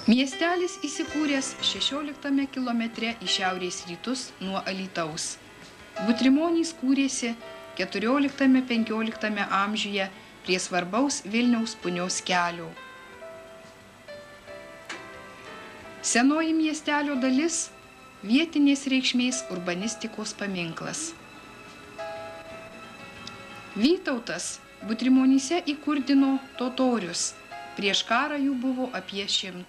Miestelis įsikūręs 16 kilometre į šiaurės rytus nuo Alytaus. Butrimonys kūrėsi 14–15 amžiuje prie svarbaus Vilniaus Punios kelio. Senoji miestelio dalis – vietinės reikšmės urbanistikos paminklas. Vytautas Butrimonyse įkurdino totorius, prieš karą jų buvo apie 100.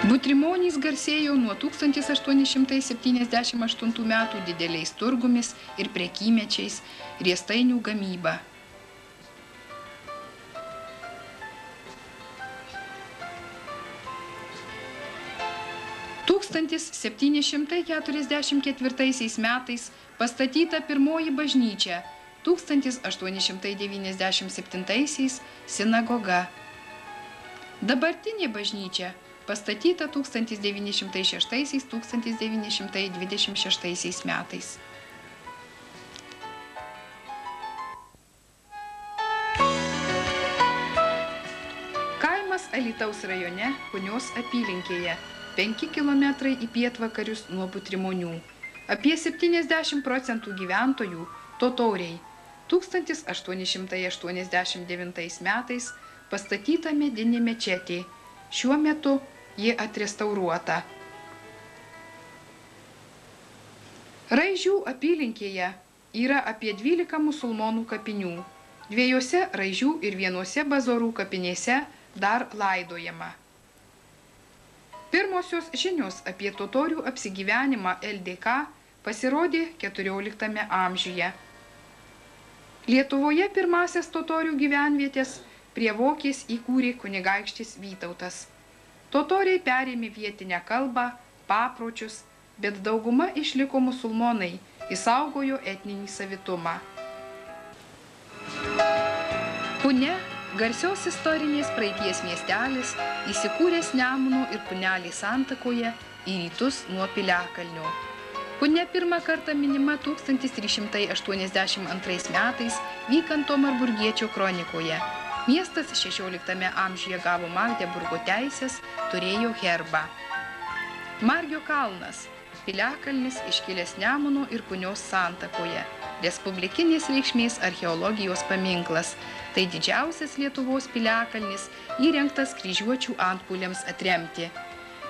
Butrimonys garsėjo nuo 1878 metų dideliais turgumis ir prekymečiais, riestainių gamyba. Tūkstantis 744 metais pastatyta pirmoji bažnyčia, 1897 sinagoga. Dabartinė bažnyčia pastatyta 1906–1926 metais. Kaimas Alytaus rajone Punios apylinkėje, 5 kilometrai į pietvakarius nuo Butrimonių. Apie 70% gyventojų totoriai. 1889 metais pastatyta medinė mečetė. Šiuo metu ji atrestauruota. Raižių apylinkėje yra apie 12 musulmonų kapinių. 2 Raižių ir 1 Bazorų kapinėse dar laidojama. Pirmosios žinios apie totorių apsigyvenimą LDK pasirodė 14 amžiuje. Lietuvoje pirmasias totorių gyvenvietės prie Vokės įkūrė kunigaikštis Vytautas. Totoriai perėmė vietinę kalbą, papročius, bet dauguma išliko musulmonai, išsaugojo etninį savitumą. Punia – garsios istorinės praeities miestelis, įsikūręs Nemuno ir Punelės santakoje į rytus nuo Piliakalnio. Punia pirmą kartą minima 1382 metais Vykanto Marburgiečio kronikoje. Miestas 16 amžiuje gavo Magdeburgo teisės, turėjo herbą. Margio kalnas – Piliakalnis iškilęs Nemuno ir Punios santakoje. Respublikinės reikšmės archeologijos paminklas. Tai didžiausias Lietuvos piliakalnis, įrengtas kryžiuočių antpuoliams atremti.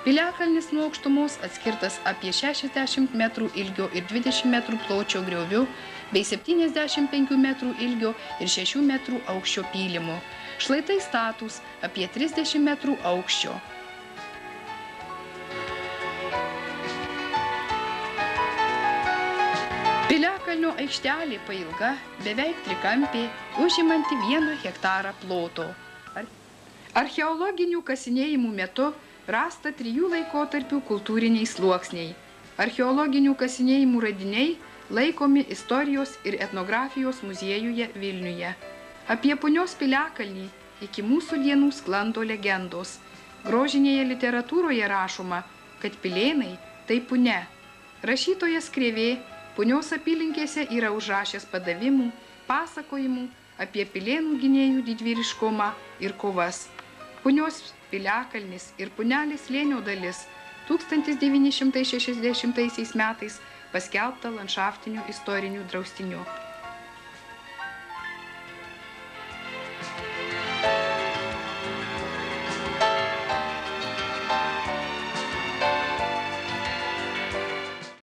Piliakalnis nuo aukštumos atskirtas apie 60 metrų ilgio ir 20 metrų pločio grioviu, bei 75 metrų ilgio ir 6 metrų aukščio pylimu. Šlaitai statūs apie 30 metrų aukščio. Piliakalnio aikštelė pailga, beveik trikampė, užimanti 1 hektarą ploto. Archeologinių kasinėjimų metu rasta 3 laikotarpių kultūriniai sluoksniai. Archeologinių kasinėjimų radiniai laikomi Istorijos ir etnografijos muziejuje Vilniuje. Apie Punios piliakalnį iki mūsų dienų sklando legendos. Grožinėje literatūroje rašoma, kad Pilėnai tai Punia. Rašytojas Krėvė Punios apylinkėse yra užrašęs padavimų, pasakojimų apie Pilėnų gynėjų didvyriškumą ir kovas. Punios piliakalnis ir Punelės slėnio dalis 1960 metais paskelbta landšaftiniu istoriniu draustiniu.